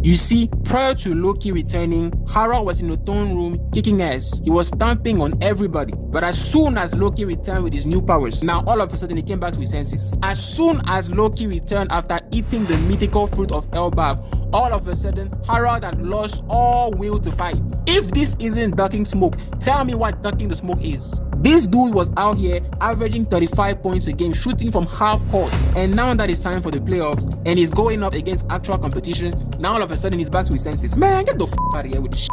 You see, prior to Loki returning, Hara was in the throne room kicking ass. He was stamping on everybody. But as soon as Loki returned with his new powers, now all of a sudden he came back to his senses. As soon as Loki returned after eating the mythical fruit of Elbaf, all of a sudden, Harald had lost all will to fight. If this isn't ducking smoke, tell me what ducking the smoke is. This dude was out here averaging 35 points a game, shooting from half court. And now that it's time for the playoffs and he's going up against actual competition, now all of a sudden he's back to his senses. Man, get the f out of here with this shit.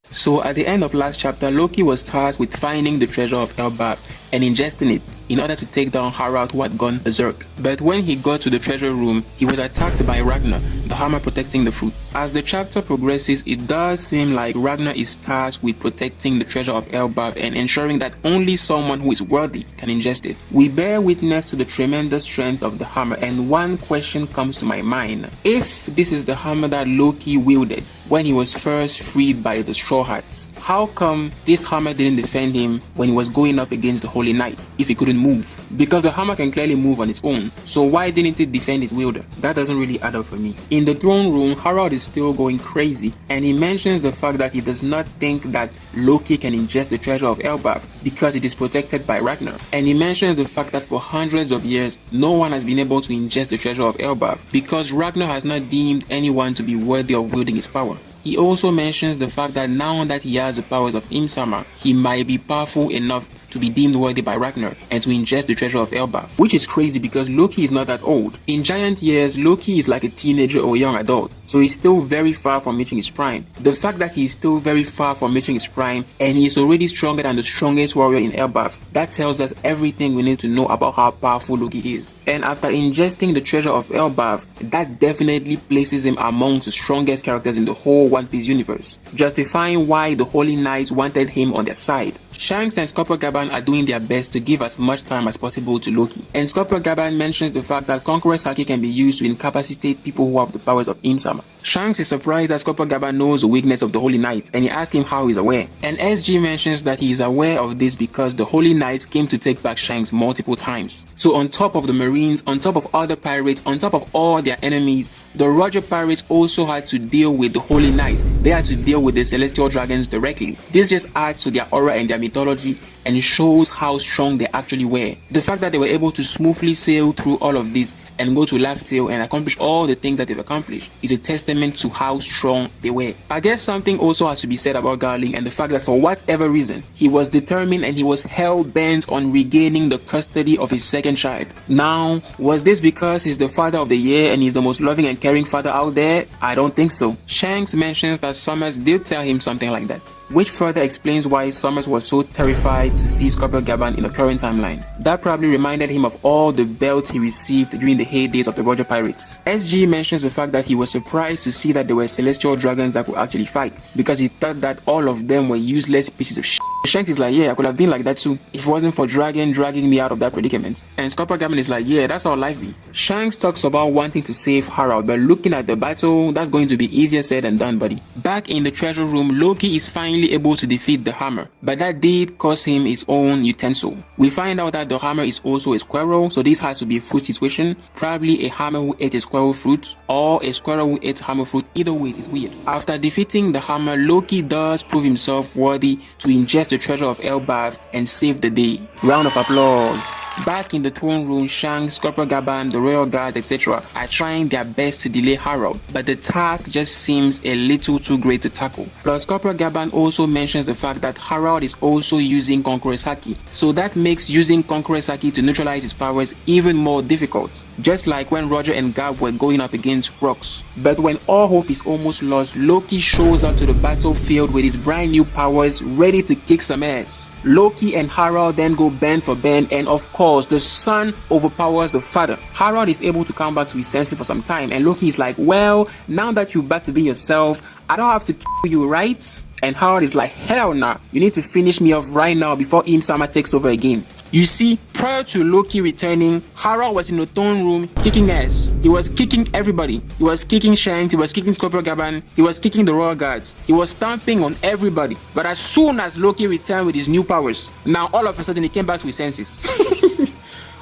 So at the end of last chapter, Loki was tasked with finding the treasure of Elbaf and ingesting it in order to take down Harald, who had gone berserk. But when he got to the treasure room, he was attacked by Ragnar, the hammer protecting the fruit. As the chapter progresses, it does seem like Ragnar is tasked with protecting the treasure of Elbaf and ensuring that only someone who is worthy can ingest it. We bear witness to the tremendous strength of the hammer, and one question comes to my mind. If this is the hammer that Loki wielded when he was first freed by the Straw Hats, how come this hammer didn't defend him when he was going up against the Holy Knights if he couldn't move? Because the hammer can clearly move on its own, so why didn't it defend its wielder? That doesn't really add up for me. In the throne room, Harald is still going crazy, and he mentions the fact that he does not think that Loki can ingest the treasure of Elbaf because it is protected by Ragnar. And he mentions the fact that for hundreds of years, no one has been able to ingest the treasure of Elbaf because Ragnar has not deemed anyone to be worthy of wielding its power. He also mentions the fact that now that he has the powers of Imsama, he might be powerful enough to be deemed worthy by Ragnar and to ingest the treasure of Elbaf, which is crazy because Loki is not that old. In giant years, Loki is like a teenager or young adult, so he's still very far from reaching his prime. The fact that he's still very far from reaching his prime and he's already stronger than the strongest warrior in Elbaf, that tells us everything we need to know about how powerful Loki is. And after ingesting the treasure of Elbaf, that definitely places him amongst the strongest characters in the whole One Piece universe, justifying why the Holy Knights wanted him on their side. Shanks and Gaban are doing their best to give as much time as possible to Loki, and Gaban mentions the fact that Conqueror's Haki can be used to incapacitate people who have the powers of Imsama. Shanks is surprised that Gaban knows the weakness of the Holy Knights, and he asks him how he's aware. And SG mentions that he is aware of this because the Holy Knights came to take back Shanks multiple times. So on top of the Marines, on top of other pirates, on top of all their enemies, the Roger pirates also had to deal with the Holy Knights. They had to deal with the Celestial Dragons directly. This just adds to their aura and their mythology and shows how strong they actually were. The fact that they were able to smoothly sail through all of this and go to Laugh Tale and accomplish all the things that they've accomplished is a testament to how strong they were. I guess something also has to be said about Garling and the fact that for whatever reason, he was determined and he was hell-bent on regaining the custody of his second child. Now, was this because he's the father of the year and he's the most loving and caring father out there? I don't think so. Shanks mentions that Summers did tell him something like that, which further explains why Summers was so terrified to see Gaban in the current timeline. That probably reminded him of all the belts he received during the heydays of the Roger Pirates. SG mentions the fact that he was surprised to see that there were celestial dragons that could actually fight, because he thought that all of them were useless pieces of shit. Shanks is like, yeah, I could have been like that too if it wasn't for Dragon dragging me out of that predicament. And Gaban is like, yeah, that's how life be. Shanks talks about wanting to save Harald, but looking at the battle, that's going to be easier said than done, buddy. Back in the treasure room, Loki is finally able to defeat the hammer, but that did cost him his own utensil. We find out that the hammer is also a squirrel, so this has to be a fruit situation, probably a hammer who ate a squirrel fruit or a squirrel who ate hammer fruit. Either way, it's weird. After defeating the hammer, Loki does prove himself worthy to ingest the treasure of Elbaf and save the day. Round of applause. Back in the throne room, Shanks, Gaban, the royal guard, etc. are trying their best to delay Harald, but the task just seems a little too great to tackle. Plus, Gaban also mentions the fact that Harald is also using Conqueror's Haki, so that makes using Conqueror's Haki to neutralize his powers even more difficult, just like when Roger and Gab were going up against Rocks. But when all hope is almost lost, Loki shows up to the battlefield with his brand new powers ready to kick some ass. Loki and Harald then go band for band, and of course, the son overpowers the father. Harald is able to come back to his senses for some time, and Loki is like, well, now that you're back to be yourself, I don't have to kill you, right? And Harald is like, hell nah, you need to finish me off right now before Imsama takes over again. You see, prior to Loki returning, Harald was in the throne room kicking ass. He was kicking everybody. He was kicking Shanks, he was kicking Gaban, he was kicking the royal guards. He was stamping on everybody. But as soon as Loki returned with his new powers, now all of a sudden he came back to his senses.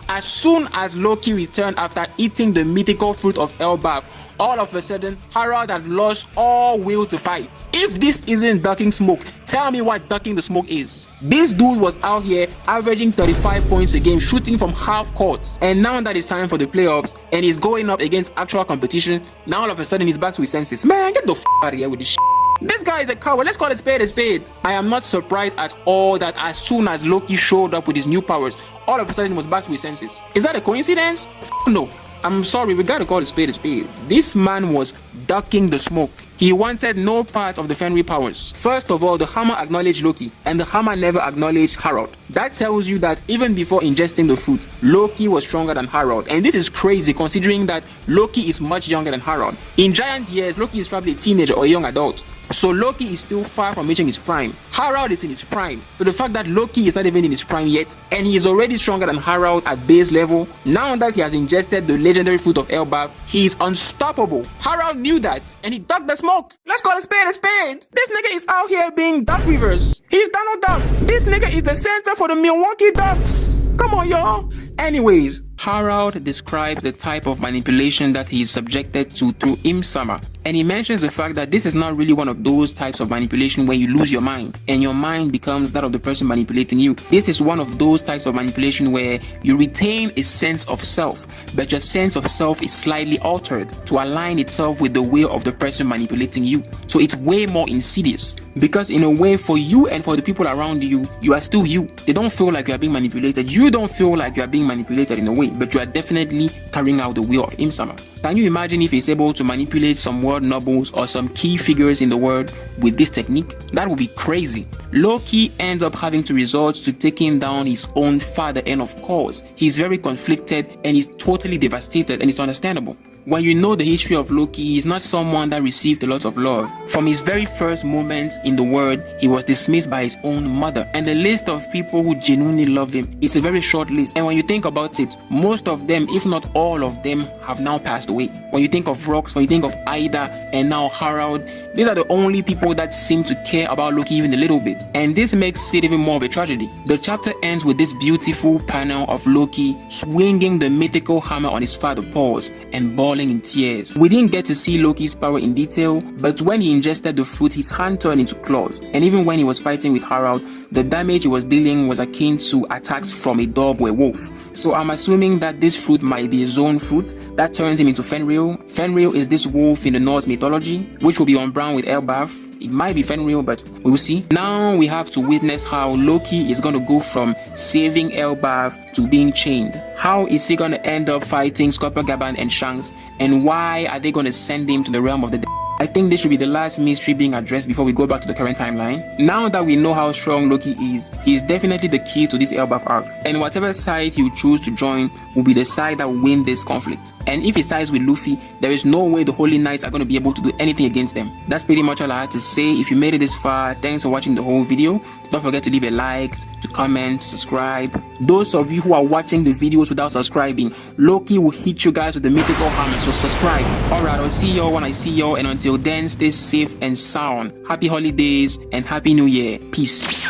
As soon as Loki returned after eating the mythical fruit of Elbaf, all of a sudden, Harold had lost all will to fight. If this isn't ducking smoke, tell me what ducking the smoke is. This dude was out here averaging 35 points a game, shooting from half court. And now that it's time for the playoffs and he's going up against actual competition, now all of a sudden he's back to his senses. Man, get the f out of here with this shit. This guy is a coward. Let's call a spade a spade. I am not surprised at all that as soon as Loki showed up with his new powers, all of a sudden he was back to his senses. Is that a coincidence? No. I'm sorry, we gotta call a spade a spade. This man was ducking the smoke. He wanted no part of the Fenrir powers. First of all, the hammer acknowledged Loki, and the hammer never acknowledged Harold. That tells you that even before ingesting the fruit, Loki was stronger than Harold. And this is crazy considering that Loki is much younger than Harold. In giant years, Loki is probably a teenager or a young adult. So Loki is still far from reaching his prime. Harold is in his prime. So the fact that Loki is not even in his prime yet, and he is already stronger than Harold at base level, now that he has ingested the legendary fruit of Elbaf, he is unstoppable. Harold knew that, and he ducked the smoke. Let's call a spade a spade. This nigga is out here being Duck Rivers. He's Donald Duck. This nigga is the center for the Milwaukee Ducks. Come on, y'all. Anyways, Harold describes the type of manipulation that he is subjected to through Im-sama, and he mentions the fact that this is not really one of those types of manipulation where you lose your mind and your mind becomes that of the person manipulating you. This is one of those types of manipulation where you retain a sense of self, but your sense of self is slightly altered to align itself with the will of the person manipulating you. So it's way more insidious, because in a way, for you and for the people around you, you are still you. They don't feel like you are being manipulated. You don't feel like you are being manipulated in a way, but you are definitely carrying out the will of Im-sama. Can you imagine if he's able to manipulate some world nobles or some key figures in the world with this technique? That would be crazy. Loki ends up having to resort to taking down his own father, and of course, he's very conflicted and he's totally devastated, and it's understandable. When you know the history of Loki, he's not someone that received a lot of love. From his very first moments in the world, he was dismissed by his own mother. And the list of people who genuinely love him is a very short list. And when you think about it, most of them, if not all of them, have now passed away. When you think of Rox, when you think of Ida, and now Harold, these are the only people that seem to care about Loki even a little bit. And this makes it even more of a tragedy. The chapter ends with this beautiful panel of Loki swinging the mythical hammer on his father's paws and balling in tears. We didn't get to see Loki's power in detail, but when he ingested the fruit, his hand turned into claws. And even when he was fighting with Harold, the damage he was dealing was akin to attacks from a dog or a wolf. So I'm assuming that this fruit might be a zone fruit that turns him into Fenrir. Fenrir is this wolf in the Norse mythology, which will be on brand with Elbaf. It might be Fenrir, but we will see. Now we have to witness how Loki is going to go from saving Elbaf to being chained. How is he going to end up fighting Scorpio-Gaban and Shanks, and why are they going to send him to the realm of the dead? I think this should be the last mystery being addressed before we go back to the current timeline. Now that we know how strong Loki is, he is definitely the key to this Elbaf arc, and whatever side he will choose to join will be the side that will win this conflict. And if he sides with Luffy, there is no way the Holy Knights are going to be able to do anything against them. That's pretty much all I had to say. If you made it this far, thanks for watching the whole video. Don't forget to leave a like, to comment, subscribe. Those of you who are watching the videos without subscribing, Loki will hit you guys with the mythical hammer, so subscribe. Alright, I'll see y'all when I see y'all, and until then, stay safe and sound. Happy holidays and happy new year. Peace.